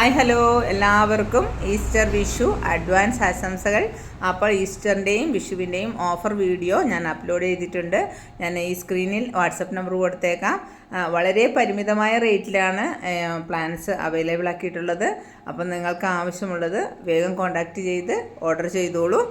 Hi hello എല്ലാവർക്കും Easter Vishu advance ആശംസകൾ. അപ്പോൾ ഈസ്റ്ററിൻ്റെയും വിഷുവിൻ്റെയും ഓഫർ വീഡിയോ ഞാൻ അപ്ലോഡ് ചെയ്തിട്ടുണ്ട്. ഞാൻ ഈ സ്ക്രീനിൽ വാട്സപ്പ് നമ്പർ കൊടുത്തേക്കാം. വളരെ പരിമിതമായ റേറ്റിലാണ് പ്ലാൻസ് അവൈലബിൾ ആക്കിയിട്ടുള്ളത്. അപ്പം നിങ്ങൾക്ക് ആവശ്യമുള്ളത് വേഗം കോൺടാക്റ്റ് ചെയ്ത് ഓർഡർ ചെയ്തോളൂ.